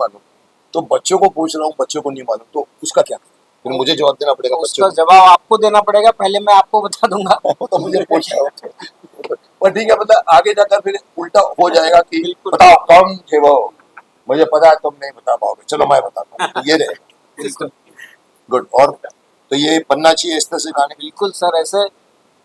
मालूम, तो बच्चों को पूछ रहा हूँ, बच्चों को नहीं मालूम, तो उसका क्या? फिर मुझे जवाब देना पड़ेगा बच्चों उसका जवाब आपको देना पड़ेगा, पहले मैं आपको बता दूंगा। को। तो मुझे पूछ रहा हूँ, पर ठीक है, मतलब आगे जाकर फिर उल्टा हो जाएगा कि बिल्कुल बताओ कौन थे वो, मुझे पता है तुम नहीं बता पाओगे, चलो मैं बताता हूँ, तो ये रहेगा। बिल्कुल गुड। और तो ये बनना चाहिए इस तरह से गाने के लिए। बिल्कुल सर, ऐसे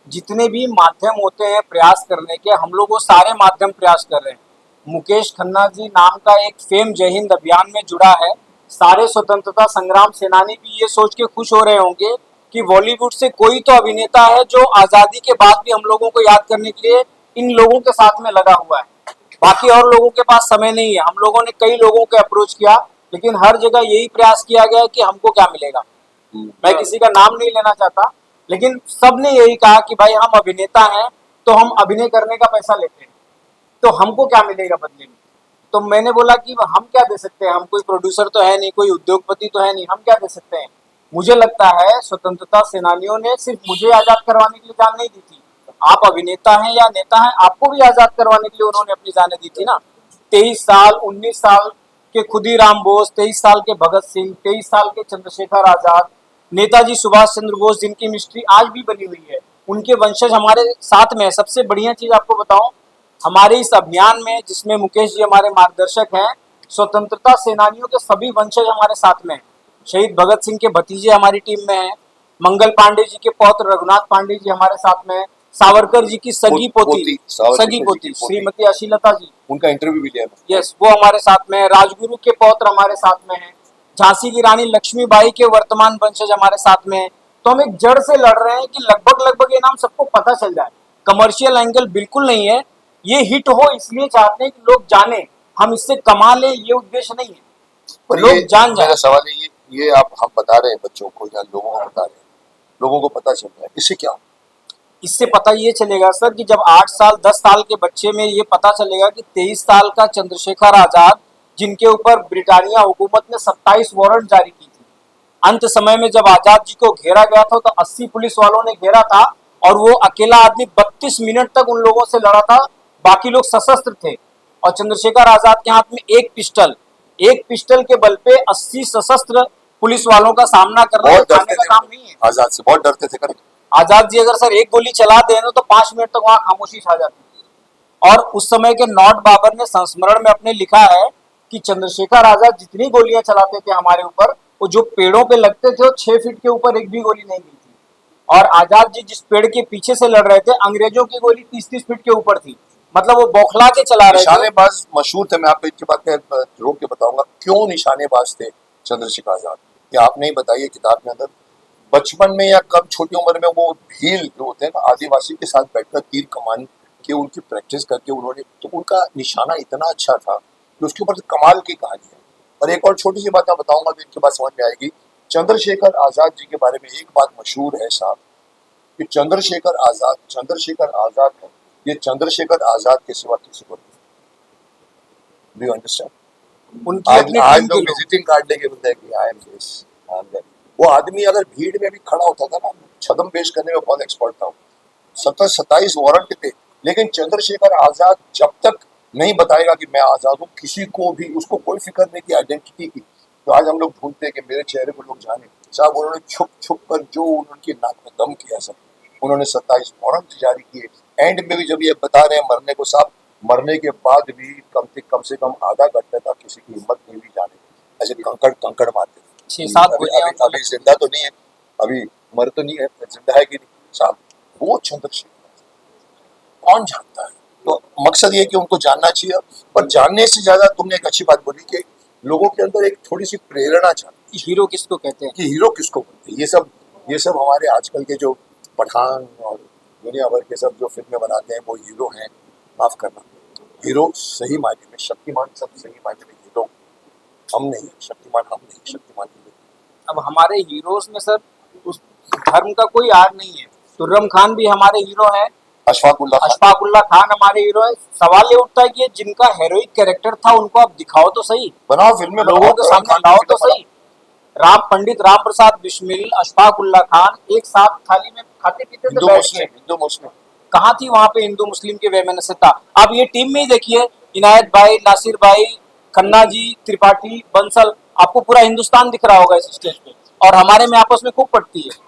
जितने भी माध्यम होते हैं प्रयास करने के, हम लोग वो सारे माध्यम प्रयास कर रहे हैं। मुकेश खन्ना जी नाम का एक फेम जय हिंद अभियान में जुड़ा है। सारे स्वतंत्रता संग्राम सेनानी भी ये सोच के खुश हो रहे होंगे कि बॉलीवुड से कोई तो अभिनेता है जो आजादी के बाद भी हम लोगों को याद करने के लिए इन लोगों के साथ में लगा हुआ है। बाकी और लोगों के पास समय नहीं है। हम लोगों ने कई लोगों को अप्रोच किया, लेकिन हर जगह यही प्रयास किया गया कि हमको क्या मिलेगा। मैं किसी का नाम नहीं लेना चाहता, लेकिन सबने यही कहा कि भाई हम अभिनेता हैं, तो हम अभिनय करने का पैसा लेते हैं, तो हमको क्या मिलेगा बदले में। तो मैंने बोला कि हम क्या दे सकते हैं, हम कोई प्रोड्यूसर तो है नहीं, कोई उद्योगपति तो है नहीं, हम क्या दे सकते हैं। मुझे लगता है स्वतंत्रता सेनानियों ने सिर्फ मुझे आजाद करवाने के लिए जान नहीं दी थी। आप अभिनेता हैं या नेता हैं, आपको भी आजाद करवाने के लिए उन्होंने अपनी जानें दी थी ना। 23 साल 19 साल के खुदीराम बोस, 23 साल के भगत सिंह, 23 साल के चंद्रशेखर आजाद, नेताजी सुभाष चंद्र बोस, जिनकी मिस्ट्री आज भी बनी हुई है, उनके वंशज हमारे साथ में है। सबसे बढ़िया चीज आपको बताऊं, हमारे इस अभियान में जिसमें मुकेश जी हमारे मार्गदर्शक हैं, स्वतंत्रता सेनानियों के सभी वंशज हमारे साथ में हैं। शहीद भगत सिंह के भतीजे हमारी टीम में हैं, मंगल पांडे जी के पौत्र रघुनाथ पांडे जी हमारे साथ में हैं, सावरकर जी की सगी पोती सावरकर सगी जी की पोती पोती। श्रीमती अशीलता जी, उनका इंटरव्यू भी लिया मैं। यस, वो हमारे साथ में है। राजगुरु के पौत्र हमारे साथ में हैं, झांसी की रानी लक्ष्मीबाई के वर्तमान वंशज हमारे साथ में हैं। तो हम एक जड़ से लड़ रहे हैं कि लगभग लगभग ये नाम सबको पता चल जाए। कमर्शियल एंगल बिल्कुल नहीं है, ये हिट हो इसलिए चाहते हैं कि लोग जाने, हम इससे कमा लें, ये उद्देश्य नहीं है, पर लोग ये जान जाए। मेरा सवाल है, ये आप हम बता रहे हैं बच्चों को या लोगों को बता रहे हैं, लोगों को पता चल रहा है, इससे क्या? इससे पता ये चलेगा सर कि जब 8 साल 10 साल के बच्चे में ये पता चलेगा कि 23 साल का चंद्रशेखर आजाद, जिनके ऊपर ब्रिटानिया हुकूमत ने 27 वारंट जारी की थी, अंत समय में जब आजाद जी को घेरा गया था तो 80 पुलिस वालों ने घेरा था, और वो अकेला आदमी 32 मिनट तक उन लोगों से लड़ा था, बाकी लोग सशस्त्र थे। और चंद्रशेखर आजाद के हाथ में एक पिस्टल के बल पे 80 सशस्त्र पुलिस वालों का सामना करना बहुत खाने डरते का थे काम नहीं है। आजाद से, बहुत डरते थे। करें आजाद जी अगर सर एक गोली चला दें तो 5 मिनट तक वहां खामोशी छा जाती है। और उस समय के नॉट बाबर ने संस्मरण में अपने लिखा है कि चंद्रशेखर आजाद जितनी गोलियां चलाते थे हमारे ऊपर, वो जो पेड़ों पे लगते थे वो 6 फीट के ऊपर एक भी गोली नहीं गई थी। और आजाद जी जिस पेड़ के पीछे से लड़ रहे थे, अंग्रेजों की गोली 30-30 फीट के ऊपर थी। मतलब वो बौखला के चला रहे थे। निशानेबाज मशहूर थे, मैं आपको इनकी बात रोक के बताऊंगा क्यों निशानेबाज थे चंद्रशेखर आजाद। क्या आप नहीं बताइए किताब के अंदर, बचपन में या कब छोटी उम्र में वो भील जो होते हैं ना, आदिवासी के साथ बैठकर तीर कमान के उनकी प्रैक्टिस करके उन्होंने, तो उनका निशाना इतना अच्छा था कि उसके ऊपर कमाल की कहानी है। और एक और छोटी सी बात मैं बताऊंगा तो इनकी बात समझ में आएगी। चंद्रशेखर आजाद जी के बारे में एक बात मशहूर है साहब, कि चंद्रशेखर आजाद है, ये चंद्रशेखर आजाद के सिवा किसी को नहीं। Do you understand? उनकी आज अपनी आज टीम के लोग लोग। विजिटिंग कार्ड लेके बोलते हैं कि I am this, I am that. वो आदमी अगर भीड़ में भी खड़ा होता था ना, छदम पेश करने में बहुत एक्सपर्ट था। 27 वारंट थे, लेकिन चंद्रशेखर आजाद जब तक नहीं बताएगा कि मैं आजाद हूँ, किसी को भी उसको कोई फिक्र नहीं थी आइडेंटिटी की। तो आज हम लोग ढूंढते हैं कि मेरे चेहरे को लोग जाने। साहब उन्होंने छुप छुप कर जो उनकी नाक में दम किया, सब उन्होंने 27 वारंट जारी किए। एंड में भी जब ये बता रहे हैं मरने को, साहब मरने के बाद भी कम से कम आधा घंटे तक किसी की हिम्मत नहीं हुई जाने, ऐसे कंकड़ कंकड़ मारते थे। 6-7 अभी गोलियां अभी अभी जिंदा तो नहीं है, अभी मर तो नहीं है, जिंदा है कि नहीं साहब, वो चंद्रशेखर कौन जानता है। तो मकसद ये है कि उनको जानना चाहिए, पर जानने से ज्यादा तुमने एक अच्छी बात बोली कि लोगों के अंदर एक थोड़ी सी प्रेरणा चाहिए। हीरो किसको कहते हैं, कि हीरो किसको बोलते हैं। ये सब हमारे आजकल के जो पठान और दुनिया भर के सब जो फिल्में बनाते हैं वो हीरो हैं। माफ करना, हीरो सही मायने में, शक्तिमान सब सही मायने में हीरो हम नहीं, शक्तिमान हम नहीं, शक्तिमान हीरो। अब हमारे हीरोज में सर उस धर्म का कोई आड़ नहीं है। तुर्रम खान भी हमारे हीरो है, अशफाक उल्लाह खान हमारे हीरो है। सवाल ये उठता है कि जिनका हेरोइक कैरेक्टर था उनको आप दिखाओ तो सही, बनाओ फिल्में, लोगों के सामने लाओ तो सही। पंडित राम प्रसाद बिस्मिल, अशफाक उल्लाह खान एक साथ थाली में खाते पीते थे बैठ के। हिंदू मुस्लिम कहाँ थी वहां पे हिंदू मुस्लिम की वैमनस्यता। आप ये टीम में ही देखिए, इनायत भाई, नासिर भाई, खन्ना जी, त्रिपाठी, बंसल, आपको पूरा हिंदुस्तान दिख रहा होगा इस स्टेज पे, और हमारे में आपस में खूब पड़ती है।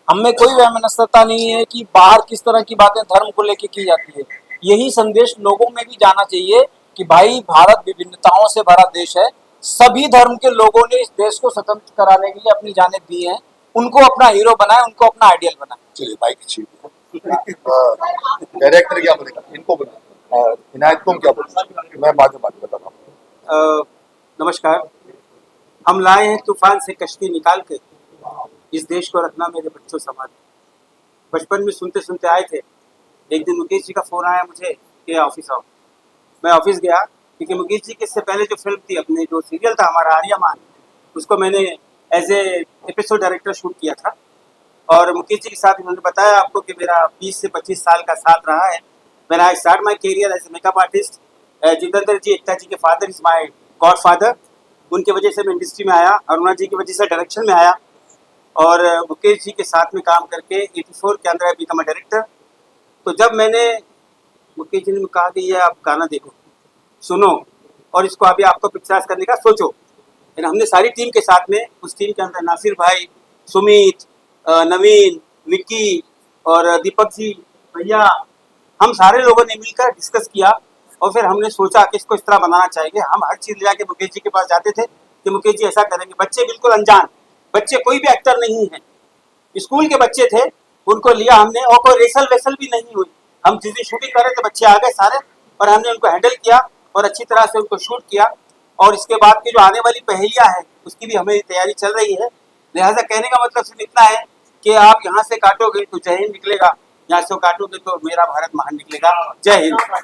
हमें कोई वैमनस्यता नहीं है कि बाहर किस तरह की बातें धर्म को लेकर की जाती है। यही संदेश लोगों में भी जाना चाहिए कि भाई भारत विभिन्नताओं से भरा देश है। सभी धर्म के लोगों ने इस देश को स्वतंत्र कराने के लिए अपनी जानें दी हैं। उनको अपना हीरो बनाए, उनको अपना आइडियल बनाए। चलिए माइक छीन डायरेक्टर क्या बोलेगा, इनको बोलेगा, इनायत को क्या बोलेगा, मैं बाद में बात बताता हूँ। नमस्कार। हम लाए हैं तूफान से कश्ती निकाल के, इस देश को रखना मेरे बच्चों समान। बचपन में सुनते सुनते आए थे, एक दिन मुकेश जी का फ़ोन आया मुझे कि ऑफिस आओ। मैं ऑफिस गया क्योंकि मुकेश जी की इससे पहले जो फिल्म थी, अपने जो सीरियल था हमारा आर्यमान, उसको मैंने as a episode director shoot किया था। और मुकेश जी के साथ उन्होंने बताया आपको कि मेरा 20 से 25 साल का साथ रहा है। Man I start my career as a makeup artist. Jitendra ji, Ekta ji के father is my godfather. उनकी वजह से मैं इंडस्ट्री में आया, अरुणा जी की वजह से डायरेक्शन में आया, और मुकेश जी के साथ में काम करके 84 के अंदर आई बिकम अ डायरेक्टर। तो जब मैंने मुकेश जी ने कहा कि ये आप गाना देखो, सुनो, और इसको अभी आपको पिक्चराइज करने का सोचो, फिर हमने सारी टीम के साथ में, उस टीम के अंदर नासिर भाई, सुमित, नवीन, विक्की और दीपक जी, भैया, हम सारे लोगों ने मिलकर डिस्कस किया, और फिर हमने सोचा कि इसको इस तरह बनाना चाहिए। हम हर चीज़ ले जाके मुकेश जी के पास जाते थे कि मुकेश जी ऐसा करेंगे। बच्चे बिल्कुल अनजान, बच्चे कोई भी एक्टर नहीं है, स्कूल के बच्चे थे, उनको लिया हमने, और कोई रेसल वेसल भी नहीं हुई। हम जिस दिन शूटिंग कर रहे थे बच्चे आ गए सारे, और हमने उनको हैंडल किया और अच्छी तरह से उनको शूट किया। और इसके बाद की जो आने वाली पहेलियाँ हैं, उसकी भी हमें तैयारी चल रही है। लिहाजा कहने का मतलब सिर्फ इतना है कि आप यहाँ से काटोगे तो जय हिंद निकलेगा, यहाँ से काटोगे तो मेरा भारत महान निकलेगा। जय हिंद।